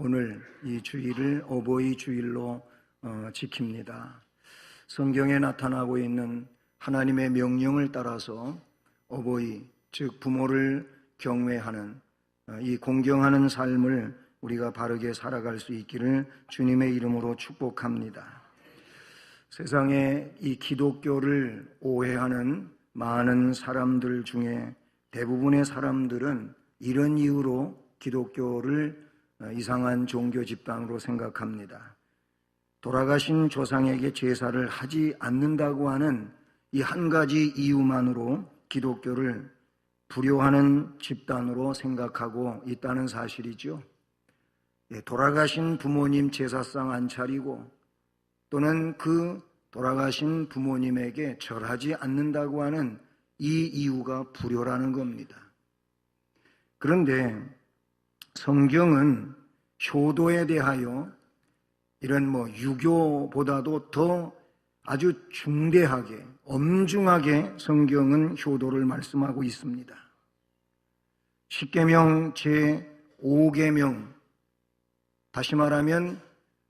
오늘 이 주일을 어버이 주일로 지킵니다. 성경에 나타나고 있는 하나님의 명령을 따라서 어버이, 즉 부모를 경외하는 이 공경하는 삶을 우리가 바르게 살아갈 수 있기를 주님의 이름으로 축복합니다. 세상에 이 기독교를 오해하는 많은 사람들 중에 대부분의 사람들은 이런 이유로 기독교를 이상한 종교 집단으로 생각합니다. 돌아가신 조상에게 제사를 하지 않는다고 하는 이 한 가지 이유만으로 기독교를 불효하는 집단으로 생각하고 있다는 사실이죠. 돌아가신 부모님 제사상 안 차리고 또는 그 돌아가신 부모님에게 절하지 않는다고 하는 이 이유가 불효라는 겁니다. 그런데 성경은 효도에 대하여 이런 유교보다도 더 아주 중대하게, 엄중하게 성경은 효도를 말씀하고 있습니다. 십계명 제5계명, 다시 말하면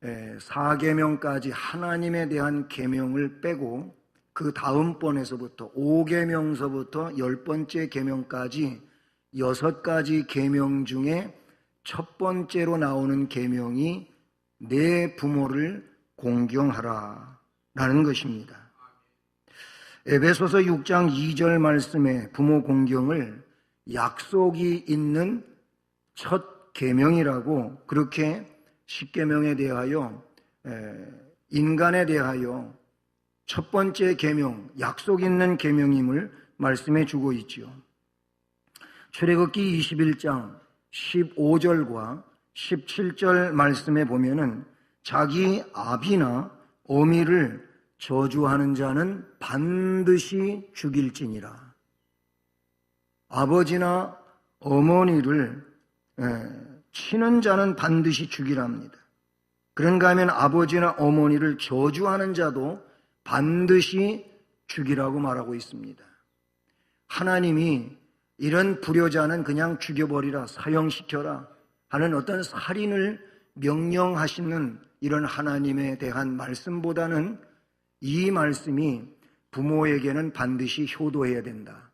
4계명까지 하나님에 대한 계명을 빼고 그 다음번에서부터 5계명서부터 10번째 계명까지 6가지 계명 중에 첫 번째로 나오는 계명이 내 부모를 공경하라 라는 것입니다. 에베소서 6장 2절 말씀에 부모 공경을 약속이 있는 첫 계명이라고 그렇게 십계명에 대하여 인간에 대하여 첫 번째 계명, 약속 있는 계명임을 말씀해 주고 있죠. 출애굽기 21장 15절과 17절 말씀에 보면은 자기 아비나 어미를 저주하는 자는 반드시 죽일지니라. 아버지나 어머니를 치는 자는 반드시 죽이랍니다. 그런가 하면 아버지나 어머니를 저주하는 자도 반드시 죽이라고 말하고 있습니다. 하나님이 이런 불효자는 그냥 죽여버리라, 사형시켜라 하는 어떤 살인을 명령하시는 이런 하나님에 대한 말씀보다는 이 말씀이 부모에게는 반드시 효도해야 된다.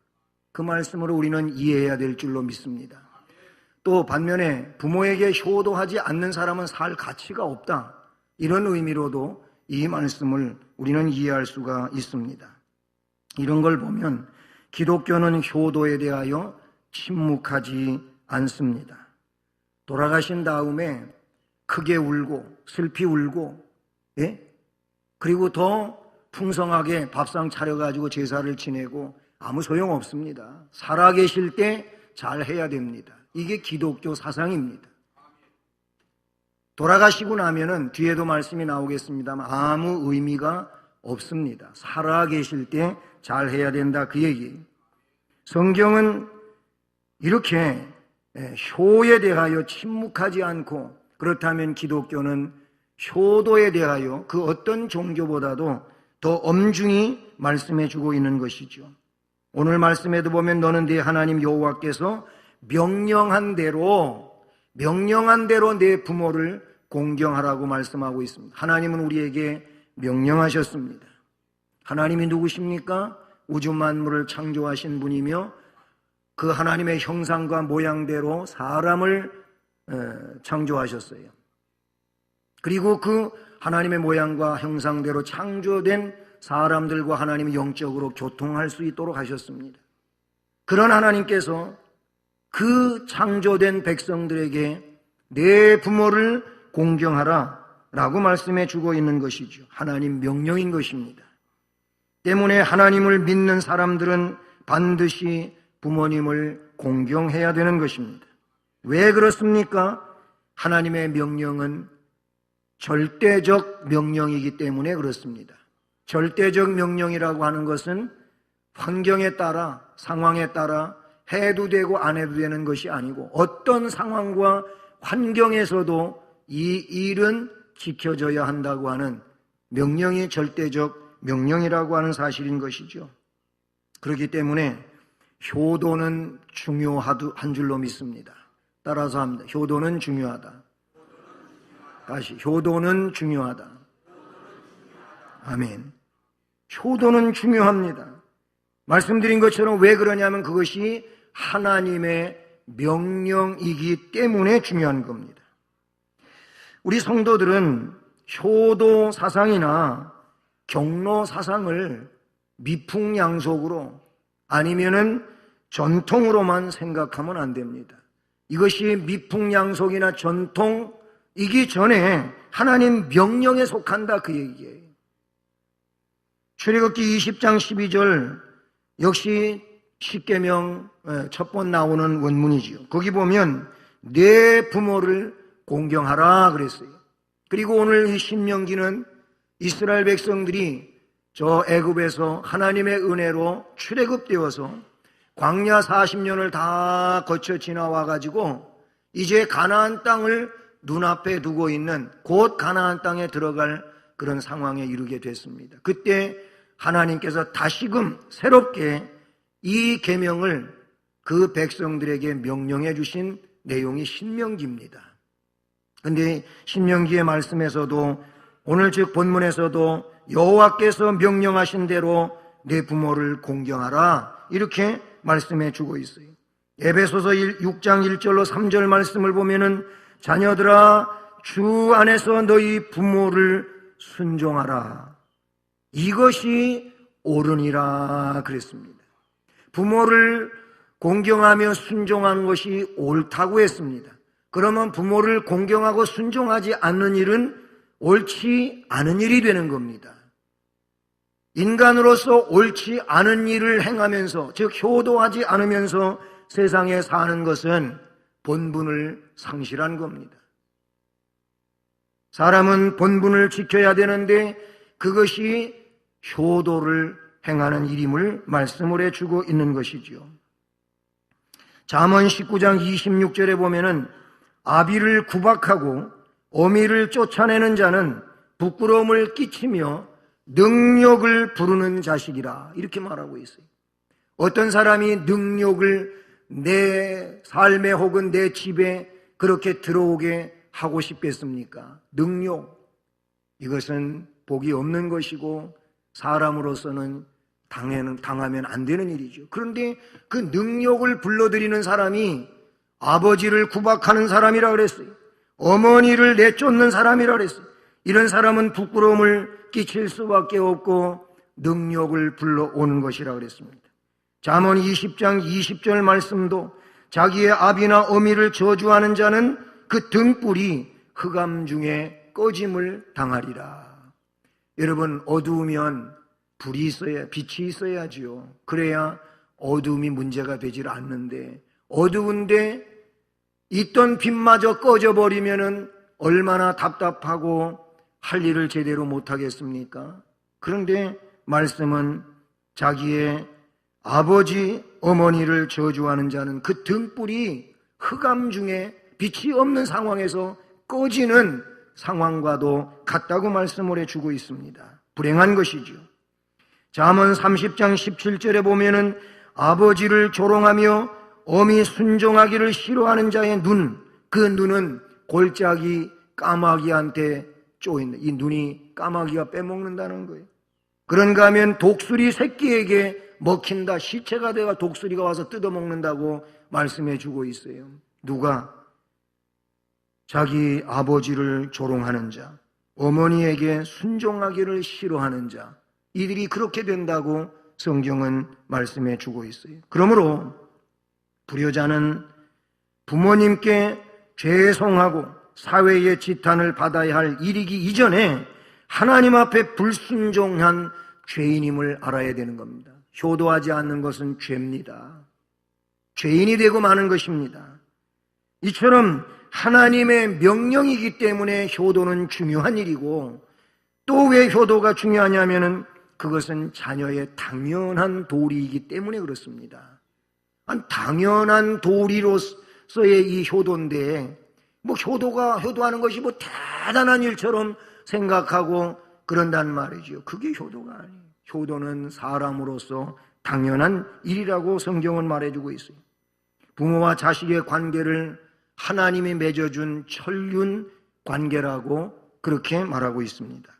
그 말씀으로 우리는 이해해야 될 줄로 믿습니다. 또 반면에 부모에게 효도하지 않는 사람은 살 가치가 없다. 이런 의미로도 이 말씀을 우리는 이해할 수가 있습니다. 이런 걸 보면 기독교는 효도에 대하여 침묵하지 않습니다. 돌아가신 다음에 크게 울고 슬피 울고 그리고 더 풍성하게 밥상 차려가지고 제사를 지내고 아무 소용없습니다. 살아계실 때 잘 해야 됩니다. 이게 기독교 사상입니다. 돌아가시고 나면은 뒤에도 말씀이 나오겠습니다만 아무 의미가 없습니다. 살아계실 때 잘 해야 된다 그 얘기. 성경은 이렇게 효에 대하여 침묵하지 않고 그렇다면 기독교는 효도에 대하여 그 어떤 종교보다도 더 엄중히 말씀해 주고 있는 것이죠. 오늘 말씀에도 보면 너는 네 하나님 여호와께서 명령한 대로 내 부모를 공경하라고 말씀하고 있습니다. 하나님은 우리에게 명령하셨습니다. 하나님이 누구십니까? 우주 만물을 창조하신 분이며 그 하나님의 형상과 모양대로 사람을 창조하셨어요. 그리고 그 하나님의 모양과 형상대로 창조된 사람들과 하나님이 영적으로 교통할 수 있도록 하셨습니다. 그런 하나님께서 그 창조된 백성들에게 내 부모를 공경하라 라고 말씀해 주고 있는 것이죠. 하나님 명령인 것입니다. 때문에 하나님을 믿는 사람들은 반드시 부모님을 공경해야 되는 것입니다. 왜 그렇습니까? 하나님의 명령은 절대적 명령이기 때문에 그렇습니다. 절대적 명령이라고 하는 것은 환경에 따라, 상황에 따라 해도 되고 안 해도 되는 것이 아니고 어떤 상황과 환경에서도 이 일은 지켜져야 한다고 하는 명령이 절대적 명령이라고 하는 사실인 것이죠. 그렇기 때문에 효도는 중요한 줄로 믿습니다. 따라서 합니다. 효도는 중요하다. 다시 효도는 중요하다. 아멘. 효도는 중요합니다. 말씀드린 것처럼 왜 그러냐면 그것이 하나님의 명령이기 때문에 중요한 겁니다. 우리 성도들은 효도 사상이나 경로 사상을 미풍양속으로 아니면은 전통으로만 생각하면 안 됩니다. 이것이 미풍양속이나 전통이기 전에 하나님 명령에 속한다 그 얘기예요. 출애굽기 20장 12절 역시 십계명 첫 번 나오는 원문이지요. 거기 보면 내 부모를 공경하라 그랬어요. 그리고 오늘 이 신명기는 이스라엘 백성들이 저 애굽에서 하나님의 은혜로 출애굽되어서 광야 40년을 다 거쳐 지나와 가지고 이제 가나안 땅을 눈앞에 두고 있는 곧 가나안 땅에 들어갈 그런 상황에 이르게 됐습니다. 그때 하나님께서 다시금 새롭게 이 계명을 그 백성들에게 명령해 주신 내용이 신명기입니다. 그런데 신명기의 말씀에서도 오늘 즉 본문에서도 여호와께서 명령하신 대로 내 부모를 공경하라 이렇게 말씀해 주고 있어요. 에베소서 6장 1절로 3절 말씀을 보면은 자녀들아 주 안에서 너희 부모를 순종하라 이것이 옳으니라 그랬습니다. 부모를 공경하며 순종하는 것이 옳다고 했습니다. 그러면 부모를 공경하고 순종하지 않는 일은 옳지 않은 일이 되는 겁니다. 인간으로서 옳지 않은 일을 행하면서 즉 효도하지 않으면서 세상에 사는 것은 본분을 상실한 겁니다. 사람은 본분을 지켜야 되는데 그것이 효도를 행하는 일임을 말씀을 해주고 있는 것이지요. 잠언 19장 26절에 보면은 아비를 구박하고 어미를 쫓아내는 자는 부끄러움을 끼치며 능욕을 부르는 자식이라 이렇게 말하고 있어요. 어떤 사람이 능욕을 내 삶에 혹은 내 집에 그렇게 들어오게 하고 싶겠습니까? 능욕 이것은 복이 없는 것이고 사람으로서는 당하면 안 되는 일이죠. 그런데 그 능욕을 불러들이는 사람이 아버지를 구박하는 사람이라 그랬어요. 어머니를 내쫓는 사람이라 그랬어요. 이런 사람은 부끄러움을 끼칠 수밖에 없고 능욕을 불러오는 것이라 그랬습니다. 잠언 20장 20절 말씀도 자기의 아비나 어미를 저주하는 자는 그 등불이 흑암 중에 꺼짐을 당하리라. 여러분 어두우면 불이 있어야 빛이 있어야지요. 그래야 어두움이 문제가 되질 않는데 어두운데 있던 빛마저 꺼져버리면은 얼마나 답답하고 할 일을 제대로 못하겠습니까? 그런데 말씀은 자기의 아버지 어머니를 저주하는 자는 그 등불이 흑암 중에 빛이 없는 상황에서 꺼지는 상황과도 같다고 말씀을 해주고 있습니다. 불행한 것이죠. 잠언 30장 17절에 보면은 아버지를 조롱하며 어미 순종하기를 싫어하는 자의 눈, 그 눈은 골짜기 까마귀한테 쪼인다. 이 눈이 까마귀가 빼먹는다는 거예요. 그런가 하면 독수리 새끼에게 먹힌다. 시체가 돼가 독수리가 와서 뜯어먹는다고 말씀해 주고 있어요. 누가? 자기 아버지를 조롱하는 자, 어머니에게 순종하기를 싫어하는 자, 이들이 그렇게 된다고 성경은 말씀해 주고 있어요. 그러므로 불효자는 부모님께 죄송하고 사회의 지탄을 받아야 할 일이기 이전에 하나님 앞에 불순종한 죄인임을 알아야 되는 겁니다. 효도하지 않는 것은 죄입니다. 죄인이 되고 마는 것입니다. 이처럼 하나님의 명령이기 때문에 효도는 중요한 일이고 또 왜 효도가 중요하냐면은 그것은 자녀의 당연한 도리이기 때문에 그렇습니다. 당연한 도리로서의 이 효도인데 효도하는 것이 대단한 일처럼 생각하고 그런단 말이죠. 그게 효도가 아니에요. 효도는 사람으로서 당연한 일이라고 성경은 말해주고 있어요. 부모와 자식의 관계를 하나님이 맺어준 천륜 관계라고 그렇게 말하고 있습니다.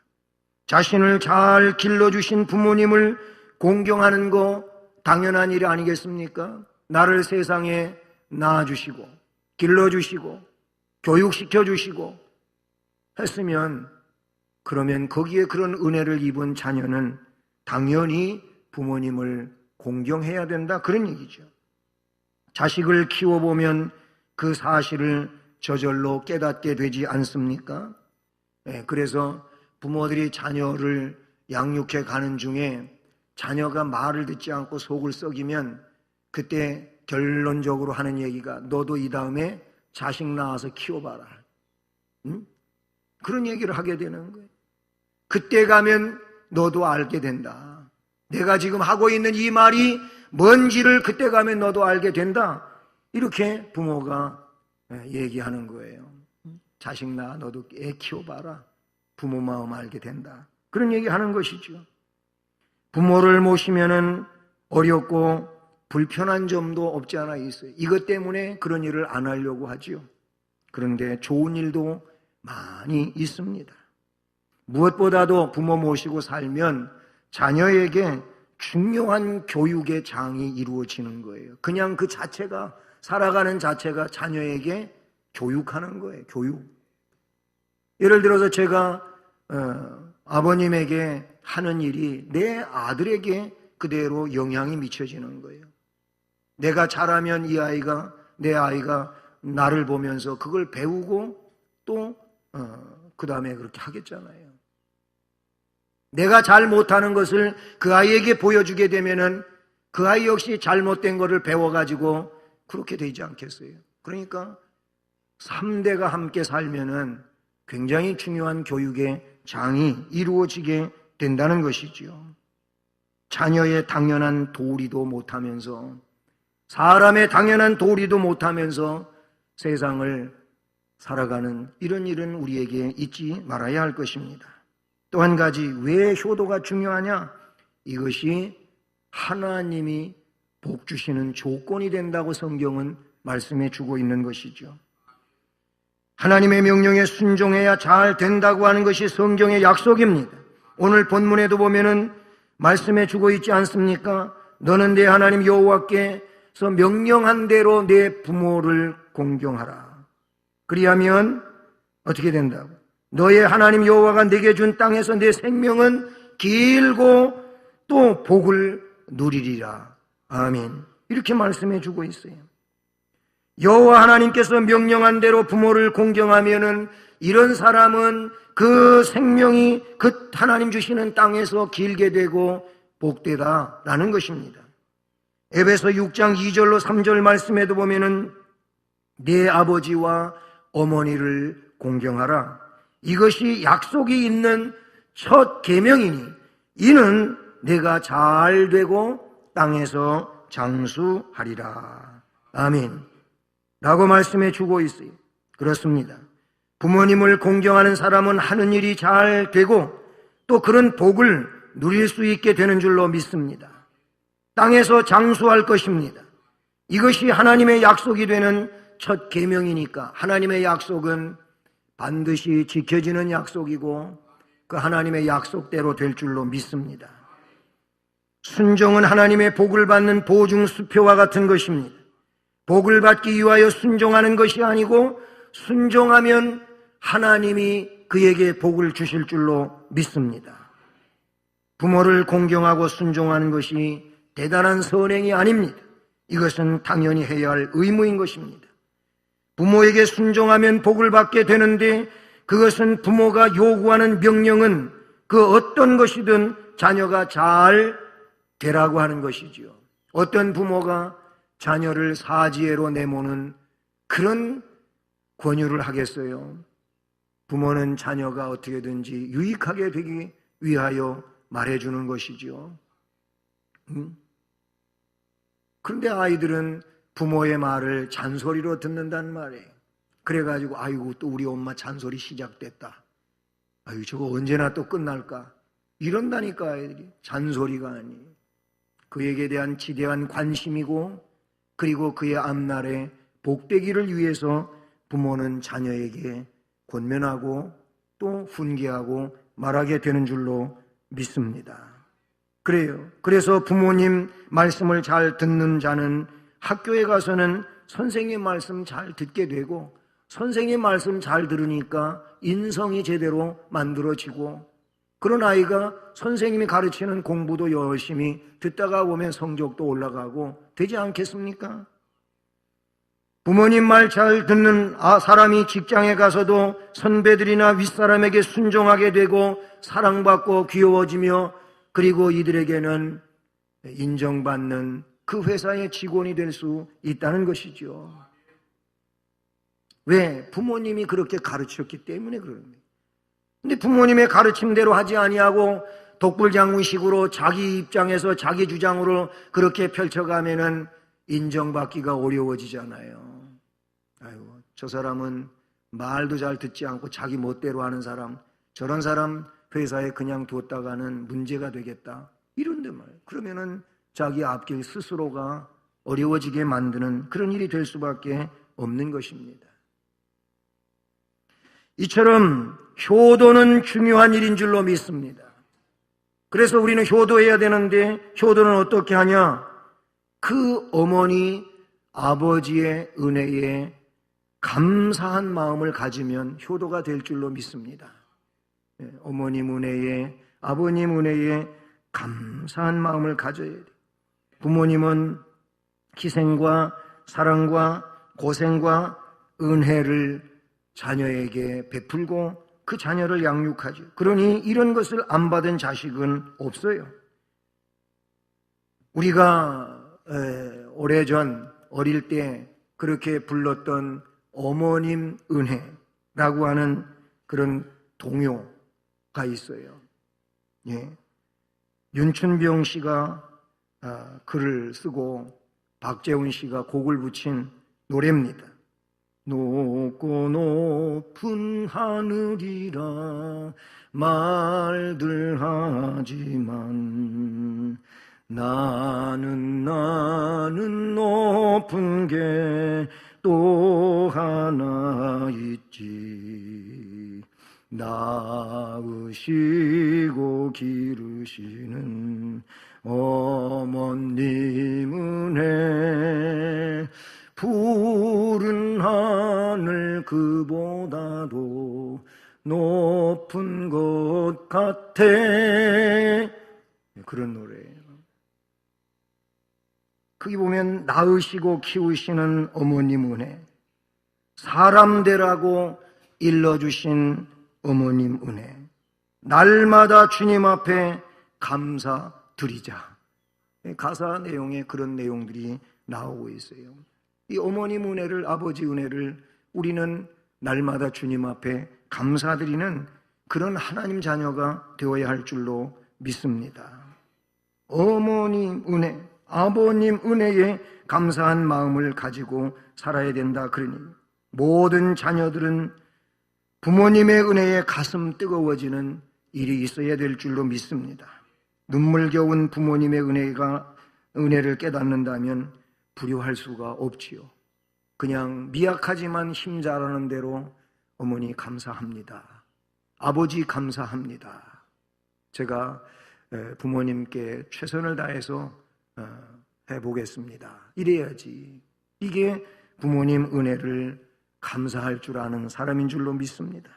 자신을 잘 길러주신 부모님을 공경하는 거 당연한 일 아니겠습니까? 나를 세상에 낳아주시고 길러주시고 교육시켜주시고 했으면, 그러면 거기에 그런 은혜를 입은 자녀는 당연히 부모님을 공경해야 된다, 그런 얘기죠. 자식을 키워보면 그 사실을 저절로 깨닫게 되지 않습니까? 그래서 부모들이 자녀를 양육해 가는 중에 자녀가 말을 듣지 않고 속을 썩이면 그때 결론적으로 하는 얘기가, 너도 이 다음에 자식 낳아서 키워봐라. 응? 그런 얘기를 하게 되는 거예요. 그때 가면 너도 알게 된다. 내가 지금 하고 있는 이 말이 뭔지를 그때 가면 너도 알게 된다. 이렇게 부모가 얘기하는 거예요. 자식 낳아 너도 애 키워봐라. 부모 마음 알게 된다. 그런 얘기하는 것이죠. 부모를 모시면은 어렵고 불편한 점도 없지 않아 있어요. 이것 때문에 그런 일을 안 하려고 하죠. 그런데 좋은 일도 많이 있습니다. 무엇보다도 부모 모시고 살면 자녀에게 중요한 교육의 장이 이루어지는 거예요. 그냥 그 자체가, 살아가는 자체가 자녀에게 교육하는 거예요. 교육. 예를 들어서 제가 아버님에게 하는 일이 내 아들에게 그대로 영향이 미쳐지는 거예요. 내가 잘하면 내 아이가 나를 보면서 그걸 배우고 또 그 다음에 그렇게 하겠잖아요. 내가 잘 못하는 것을 그 아이에게 보여주게 되면은 그 아이 역시 잘못된 것을 배워가지고 그렇게 되지 않겠어요? 그러니까 3대가 함께 살면은 굉장히 중요한 교육의 장이 이루어지게 된다는 것이지요. 자녀의 당연한 도리도 못하면서, 사람의 당연한 도리도 못하면서 세상을 살아가는 이런 일은 우리에게 잊지 말아야 할 것입니다. 또 한 가지, 왜 효도가 중요하냐? 이것이 하나님이 복 주시는 조건이 된다고 성경은 말씀해 주고 있는 것이죠. 하나님의 명령에 순종해야 잘 된다고 하는 것이 성경의 약속입니다. 오늘 본문에도 보면은 말씀해 주고 있지 않습니까? 너는 내 하나님 여호와께서 명령한 대로 내 부모를 공경하라. 그리하면 어떻게 된다고? 너의 하나님 여호와가 네게 준 땅에서 내 생명은 길고 또 복을 누리리라. 아멘. 이렇게 말씀해 주고 있어요. 여호와 하나님께서 명령한 대로 부모를 공경하면은 이런 사람은 그 생명이 그 하나님 주시는 땅에서 길게 되고 복되다라는 것입니다. 에베소 6장 2절로 3절 말씀에도 보면은 네 아버지와 어머니를 공경하라. 이것이 약속이 있는 첫 계명이니 이는 내가 잘 되고 땅에서 장수하리라. 아멘. 라고 말씀해 주고 있어요. 그렇습니다. 부모님을 공경하는 사람은 하는 일이 잘 되고 또 그런 복을 누릴 수 있게 되는 줄로 믿습니다. 땅에서 장수할 것입니다. 이것이 하나님의 약속이 되는 첫 계명이니까 하나님의 약속은 반드시 지켜지는 약속이고 그 하나님의 약속대로 될 줄로 믿습니다. 순종은 하나님의 복을 받는 보증수표와 같은 것입니다. 복을 받기 위하여 순종하는 것이 아니고 순종하면 하나님이 그에게 복을 주실 줄로 믿습니다. 부모를 공경하고 순종하는 것이 대단한 선행이 아닙니다. 이것은 당연히 해야 할 의무인 것입니다. 부모에게 순종하면 복을 받게 되는데 그것은 부모가 요구하는 명령은 그 어떤 것이든 자녀가 잘 되라고 하는 것이지요. 어떤 부모가 자녀를 사지혜로 내모는 그런 권유를 하겠어요? 부모는 자녀가 어떻게든지 유익하게 되기 위하여 말해주는 것이죠. 그런데 아이들은 부모의 말을 잔소리로 듣는단 말이에요. 그래가지고 아이고 또 우리 엄마 잔소리 시작됐다. 아유 저거 언제나 또 끝날까? 이런다니까 아이들이. 잔소리가 아니에요. 그에게 대한 지대한 관심이고 그리고 그의 앞날에 복되기를 위해서 부모는 자녀에게 권면하고 또 훈계하고 말하게 되는 줄로 믿습니다. 그래요. 그래서 부모님 말씀을 잘 듣는 자는 학교에 가서는 선생님 말씀 잘 듣게 되고, 선생님 말씀 잘 들으니까 인성이 제대로 만들어지고, 그런 아이가 선생님이 가르치는 공부도 열심히 듣다가 보면 성적도 올라가고 되지 않겠습니까? 부모님 말 잘 듣는 사람이 직장에 가서도 선배들이나 윗사람에게 순종하게 되고 사랑받고 귀여워지며, 그리고 이들에게는 인정받는 그 회사의 직원이 될 수 있다는 것이죠. 왜? 부모님이 그렇게 가르쳤기 때문에 그럽니다. 근데 부모님의 가르침대로 하지 아니하고 독불장군식으로 자기 입장에서 자기 주장으로 그렇게 펼쳐가면은 인정받기가 어려워지잖아요. 아이고, 저 사람은 말도 잘 듣지 않고 자기 멋대로 하는 사람, 저런 사람 회사에 그냥 뒀다가는 문제가 되겠다, 이런데 말이에요. 그러면은 자기 앞길 스스로가 어려워지게 만드는 그런 일이 될 수밖에 없는 것입니다. 이처럼 효도는 중요한 일인 줄로 믿습니다. 그래서 우리는 효도해야 되는데, 효도는 어떻게 하냐? 그 어머니, 아버지의 은혜에 감사한 마음을 가지면 효도가 될 줄로 믿습니다. 어머님 은혜에, 아버님 은혜에 감사한 마음을 가져야 돼요. 부모님은 희생과 사랑과 고생과 은혜를 자녀에게 베풀고 그 자녀를 양육하죠. 그러니 이런 것을 안 받은 자식은 없어요. 우리가 오래전 어릴 때 그렇게 불렀던 어머님 은혜라고 하는 그런 동요가 있어요. 예. 윤춘병 씨가 글을 쓰고 박재훈 씨가 곡을 붙인 노래입니다. 높고 높은 하늘이라 말들 하지만 나는 높은 게 또 하나 있지. 낳으시고 기르시는 어머님 은혜, 푸른 하늘 그보다도 높은 것 같아. 그런 노래예요. 거기 보면 낳으시고 키우시는 어머님 은혜, 사람 되라고 일러주신 어머님 은혜, 날마다 주님 앞에 감사드리자. 가사 내용에 그런 내용들이 나오고 있어요. 이 어머님 은혜를, 아버지 은혜를 우리는 날마다 주님 앞에 감사드리는 그런 하나님 자녀가 되어야 할 줄로 믿습니다. 어머님 은혜, 아버님 은혜에 감사한 마음을 가지고 살아야 된다. 그러니 모든 자녀들은 부모님의 은혜에 가슴 뜨거워지는 일이 있어야 될 줄로 믿습니다. 눈물겨운 부모님의 은혜를 깨닫는다면 불효할 수가 없지요. 그냥 미약하지만 힘 잘하는 대로 어머니 감사합니다, 아버지 감사합니다, 제가 부모님께 최선을 다해서 해보겠습니다, 이래야지. 이게 부모님 은혜를 감사할 줄 아는 사람인 줄로 믿습니다.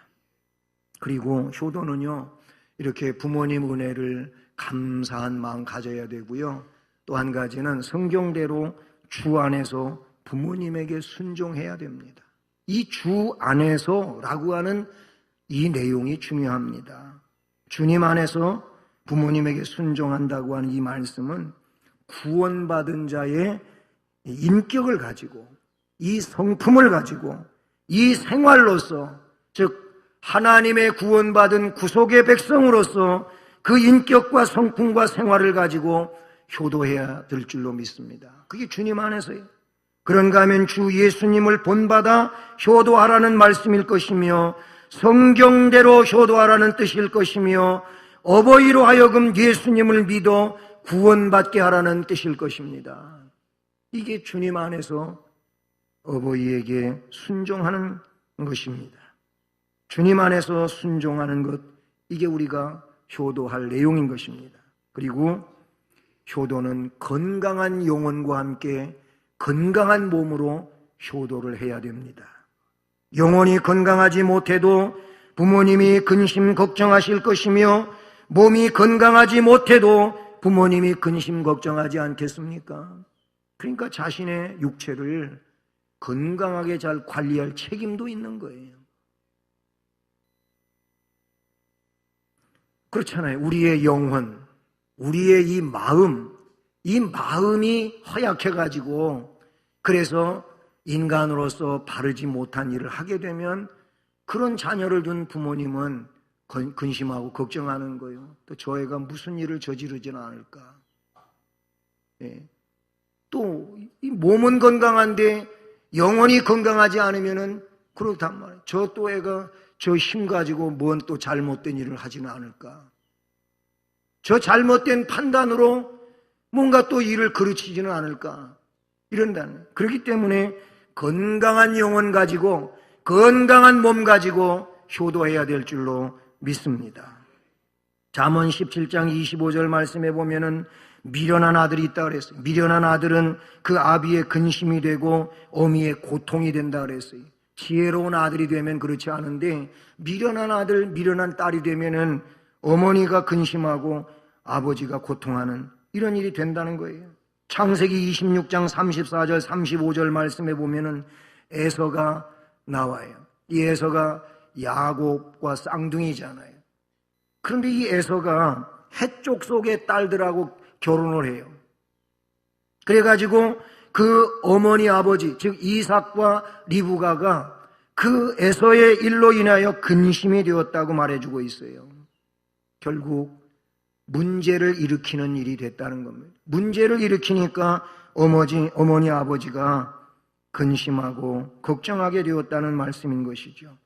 그리고 효도는요, 이렇게 부모님 은혜를 감사한 마음 가져야 되고요, 또 한 가지는 성경대로 주 안에서 부모님에게 순종해야 됩니다. 이 주 안에서라고 하는 이 내용이 중요합니다. 주님 안에서 부모님에게 순종한다고 하는 이 말씀은 구원받은 자의 인격을 가지고, 이 성품을 가지고, 이 생활로서, 즉 하나님의 구원받은 구속의 백성으로서 그 인격과 성품과 생활을 가지고 효도해야 될 줄로 믿습니다. 그게 주님 안에서예요. 그런가 하면 주 예수님을 본받아 효도하라는 말씀일 것이며, 성경대로 효도하라는 뜻일 것이며, 어버이로 하여금 예수님을 믿어 구원받게 하라는 뜻일 것입니다. 이게 주님 안에서 어버이에게 순종하는 것입니다. 주님 안에서 순종하는 것, 이게 우리가 효도할 내용인 것입니다. 그리고 효도는 건강한 영혼과 함께 건강한 몸으로 효도를 해야 됩니다. 영혼이 건강하지 못해도 부모님이 근심 걱정하실 것이며 몸이 건강하지 못해도 부모님이 근심 걱정하지 않겠습니까? 그러니까 자신의 육체를 건강하게 잘 관리할 책임도 있는 거예요. 그렇잖아요. 우리의 영혼, 우리의 이 마음이 허약해가지고 그래서 인간으로서 바르지 못한 일을 하게 되면 그런 자녀를 둔 부모님은 근심하고 걱정하는 거예요. 또 저 애가 무슨 일을 저지르지는 않을까. 예. 또 이 몸은 건강한데 영혼이 건강하지 않으면은 그렇단 말이에요. 저 또 애가 저 힘 가지고 뭔 또 잘못된 일을 하지는 않을까. 저 잘못된 판단으로 뭔가 또 일을 그르치지는 않을까. 이런다는. 그렇기 때문에 건강한 영혼 가지고 건강한 몸 가지고 효도해야 될 줄로 믿습니다. 잠언 17장 25절 말씀에 보면은 미련한 아들이 있다 그랬어요. 미련한 아들은 그 아비의 근심이 되고 어미의 고통이 된다 그랬어요. 지혜로운 아들이 되면 그렇지 않은데 미련한 아들, 미련한 딸이 되면은 어머니가 근심하고 아버지가 고통하는 이런 일이 된다는 거예요. 창세기 26장 34절 35절 말씀에 보면은 에서가 나와요. 이 에서가 야곱과 쌍둥이잖아요. 그런데 이 에서가 해쪽 속의 딸들하고 결혼을 해요. 그래가지고 그 어머니 아버지 즉 이삭과 리브가가 그 에서의 일로 인하여 근심이 되었다고 말해주고 있어요. 결국 문제를 일으키는 일이 됐다는 겁니다. 문제를 일으키니까 어머니 아버지가 근심하고 걱정하게 되었다는 말씀인 것이죠.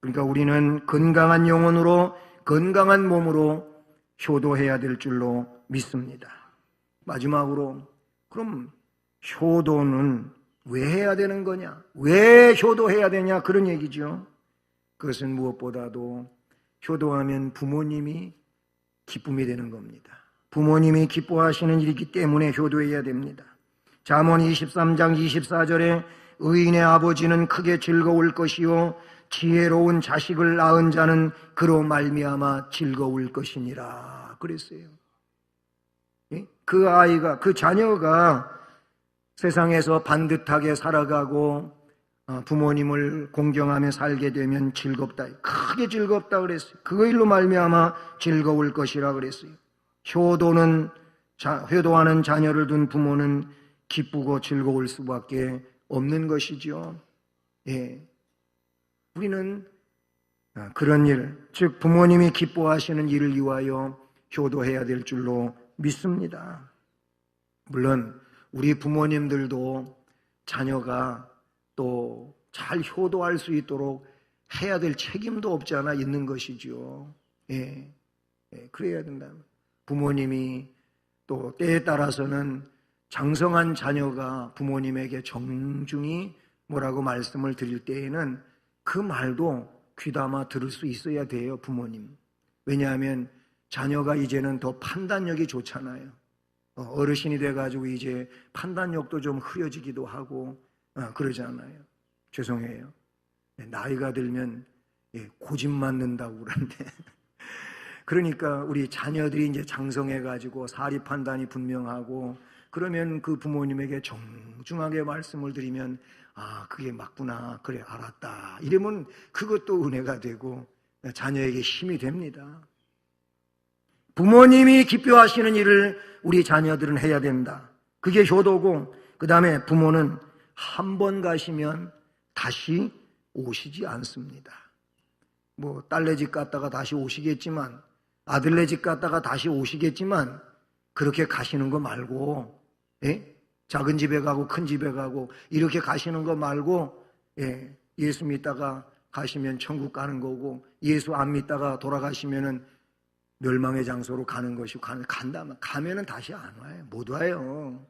그러니까 우리는 건강한 영혼으로 건강한 몸으로 효도해야 될 줄로 믿습니다. 마지막으로 그럼 효도는 왜 해야 되는 거냐? 왜 효도해야 되냐? 그런 얘기죠. 그것은 무엇보다도 효도하면 부모님이 기쁨이 되는 겁니다. 부모님이 기뻐하시는 일이기 때문에 효도해야 됩니다. 잠언 23장 24절에 의인의 아버지는 크게 즐거울 것이요 지혜로운 자식을 낳은 자는 그로 말미암아 즐거울 것이니라 그랬어요. 그 아이가, 그 자녀가 세상에서 반듯하게 살아가고 부모님을 공경하며 살게 되면 즐겁다, 크게 즐겁다 그랬어요. 그 일로 말미암아 즐거울 것이라 그랬어요. 효도하는 자녀를 둔 부모는 기쁘고 즐거울 수밖에 없는 것이죠. 예. 우리는 그런 일, 즉 부모님이 기뻐하시는 일을 위하여 효도해야 될 줄로 믿습니다. 물론 우리 부모님들도 자녀가 또 잘 효도할 수 있도록 해야 될 책임도 없지 않아 있는 것이죠. 예. 그래야 된다. 부모님이 또 때에 따라서는 장성한 자녀가 부모님에게 정중히 뭐라고 말씀을 드릴 때에는 그 말도 귀담아 들을 수 있어야 돼요, 부모님. 왜냐하면 자녀가 이제는 더 판단력이 좋잖아요. 어르신이 돼가지고 이제 판단력도 좀 흐려지기도 하고 그러잖아요. 죄송해요. 나이가 들면 고집 맞는다고 그러는데 그러니까 우리 자녀들이 이제 장성해가지고 사리 판단이 분명하고 그러면 그 부모님에게 정중하게 말씀을 드리면 그게 맞구나, 그래 알았다 이러면 그것도 은혜가 되고 자녀에게 힘이 됩니다. 부모님이 기뻐하시는 일을 우리 자녀들은 해야 된다. 그게 효도고, 그 다음에 부모는 한 번 가시면 다시 오시지 않습니다. 뭐 딸네 집 갔다가 다시 오시겠지만, 아들네 집 갔다가 다시 오시겠지만 그렇게 가시는 거 말고, 작은 집에 가고 큰 집에 가고 이렇게 가시는 거 말고, 예수 믿다가 가시면 천국 가는 거고, 예수 안 믿다가 돌아가시면은 멸망의 장소로 가는 것이고, 가면은 다시 안 와요. 못 와요.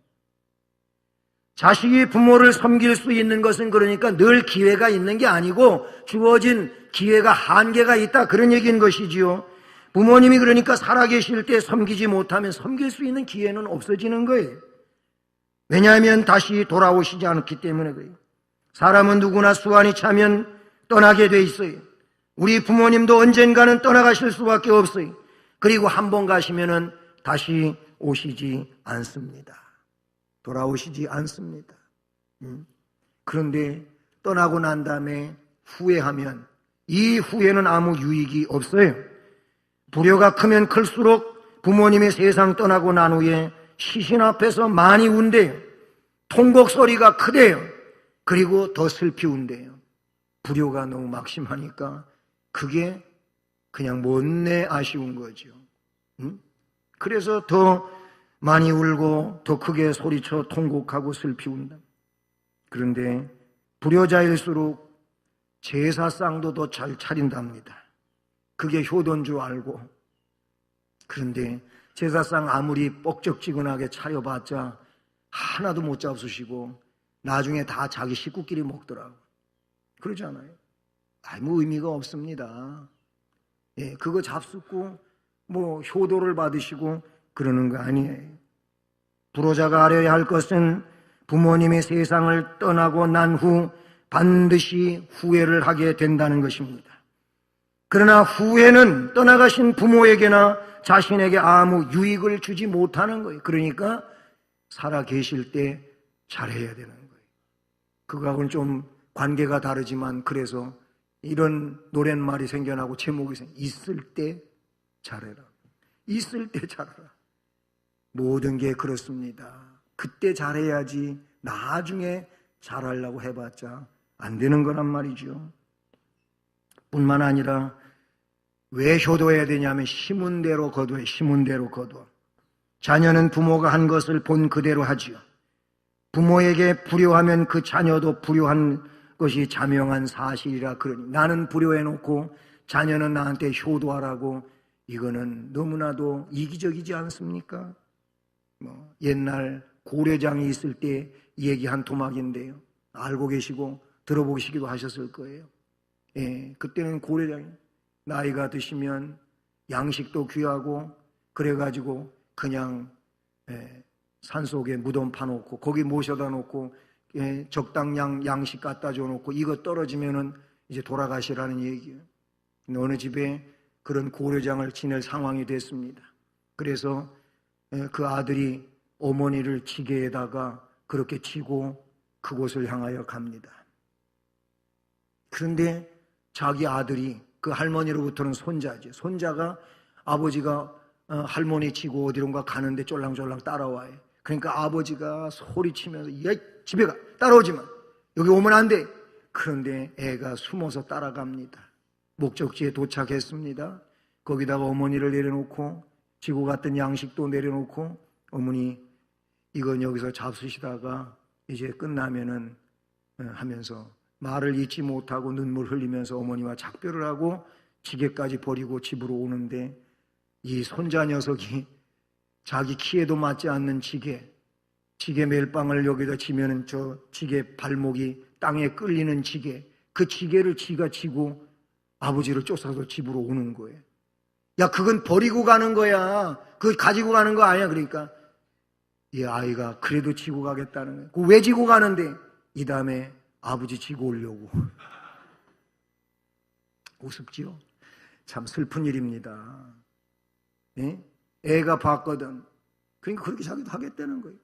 자식이 부모를 섬길 수 있는 것은 그러니까 늘 기회가 있는 게 아니고 주어진 기회가 한계가 있다, 그런 얘기인 것이지요. 부모님이 그러니까 살아계실 때 섬기지 못하면 섬길 수 있는 기회는 없어지는 거예요. 왜냐하면 다시 돌아오시지 않기 때문에 그래요. 사람은 누구나 수완이 차면 떠나게 돼 있어요. 우리 부모님도 언젠가는 떠나가실 수밖에 없어요. 그리고 한 번 가시면은 다시 오시지 않습니다. 돌아오시지 않습니다. 그런데 떠나고 난 다음에 후회하면 이 후회는 아무 유익이 없어요. 불효가 크면 클수록 부모님의 세상 떠나고 난 후에 시신 앞에서 많이 운대요. 통곡 소리가 크대요. 그리고 더 슬피 운대요. 불효가 너무 막심하니까 그게 그냥 못내 아쉬운 거죠. 그래서 더 많이 울고 더 크게 소리쳐 통곡하고 슬피 운다. 그런데 불효자일수록 제사상도 더 잘 차린답니다. 그게 효도인 줄 알고. 그런데 제사상 아무리 뻑적지근하게 차려봤자 하나도 못 잡수시고 나중에 다 자기 식구끼리 먹더라고. 그러잖아요. 아무 의미가 없습니다. 예, 그거 잡숫고 뭐 효도를 받으시고 그러는 거 아니에요. 불효자가 알아야 할 것은 부모님의 세상을 떠나고 난 후 반드시 후회를 하게 된다는 것입니다. 그러나 후회는 떠나가신 부모에게나 자신에게 아무 유익을 주지 못하는 거예요. 그러니까 살아 계실 때 잘해야 되는 거예요. 그거하고는 좀 관계가 다르지만 그래서 이런 노랫말이 생겨나고 제목이 있을 때 잘해라. 있을 때 잘해라. 모든 게 그렇습니다. 그때 잘해야지 나중에 잘하려고 해봤자 안 되는 거란 말이죠. 뿐만 아니라 왜 효도해야 되냐면 심은 대로 거두어요. 심은 대로 거두어. 자녀는 부모가 한 것을 본 그대로 하지요. 부모에게 불효하면 그 자녀도 불효한 것이 자명한 사실이라. 그러니 나는 불효해놓고 자녀는 나한테 효도하라고, 이거는 너무나도 이기적이지 않습니까? 옛날 고려장이 있을 때 얘기한 토막인데요. 알고 계시고 들어보시기도 하셨을 거예요. 예, 그때는 고려장이 나이가 드시면 양식도 귀하고 그래가지고 그냥 산속에 무덤 파놓고 거기 모셔다 놓고 적당량 양식 갖다 줘놓고 이거 떨어지면은 이제 돌아가시라는 얘기예요. 어느 집에 그런 고려장을 지낼 상황이 됐습니다. 그래서 그 아들이 어머니를 지게에다가 그렇게 지고 그곳을 향하여 갑니다. 그런데 자기 아들이, 그 할머니로부터는 손자죠. 손자가 아버지가 할머니 지고 어디론가 가는데 쫄랑쫄랑 따라와요. 그러니까 아버지가 소리치면서 야, 집에 가, 따라오지 마, 여기 오면 안 돼. 그런데 애가 숨어서 따라갑니다. 목적지에 도착했습니다. 거기다가 어머니를 내려놓고 지고 갔던 양식도 내려놓고, 어머니 이건 여기서 잡수시다가 이제 끝나면은 하면서 말을 잊지 못하고 눈물 흘리면서 어머니와 작별을 하고 지게까지 버리고 집으로 오는데, 이 손자 녀석이 자기 키에도 맞지 않는 지게 멜빵을 여기다 치면은 저 지게 발목이 땅에 끌리는 지게, 그 지게를 지가 지고 아버지를 쫓아서 집으로 오는 거예요. 야, 그건 버리고 가는 거야. 그거 가지고 가는 거 아니야. 그러니까 이 아이가 그래도 지고 가겠다는 거예요. 그거 왜 지고 가는데? 이 다음에 아버지 지고 오려고. 우습지요? 참 슬픈 일입니다. 네? 애가 봤거든. 그러니까 그렇게 자기도 하겠다는 거예요.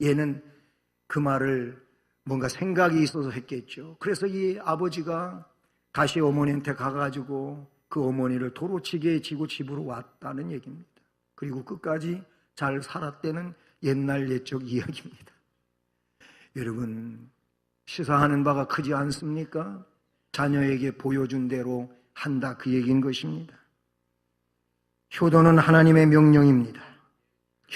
얘는 그 말을 뭔가 생각이 있어서 했겠죠. 그래서 이 아버지가 다시 어머니한테 가가지고 그 어머니를 도로치게 지고 집으로 왔다는 얘기입니다. 그리고 끝까지 잘 살았다는 옛날 옛적 이야기입니다. 여러분, 시사하는 바가 크지 않습니까? 자녀에게 보여준 대로 한다, 그 얘기인 것입니다. 효도는 하나님의 명령입니다.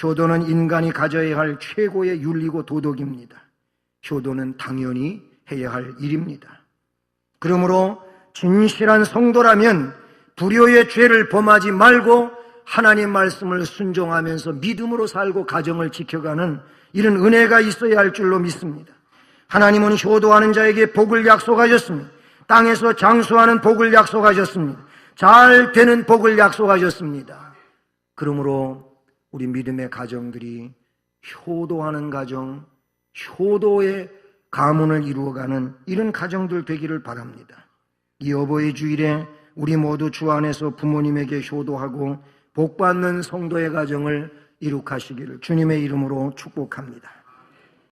효도는 인간이 가져야 할 최고의 윤리고 도덕입니다. 효도는 당연히 해야 할 일입니다. 그러므로 진실한 성도라면 불효의 죄를 범하지 말고 하나님 말씀을 순종하면서 믿음으로 살고 가정을 지켜가는 이런 은혜가 있어야 할 줄로 믿습니다. 하나님은 효도하는 자에게 복을 약속하셨습니다. 땅에서 장수하는 복을 약속하셨습니다. 잘 되는 복을 약속하셨습니다. 그러므로 우리 믿음의 가정들이 효도하는 가정, 효도의 가문을 이루어가는 이런 가정들 되기를 바랍니다. 이 어버이 주일에 우리 모두 주 안에서 부모님에게 효도하고 복받는 성도의 가정을 이룩하시기를 주님의 이름으로 축복합니다.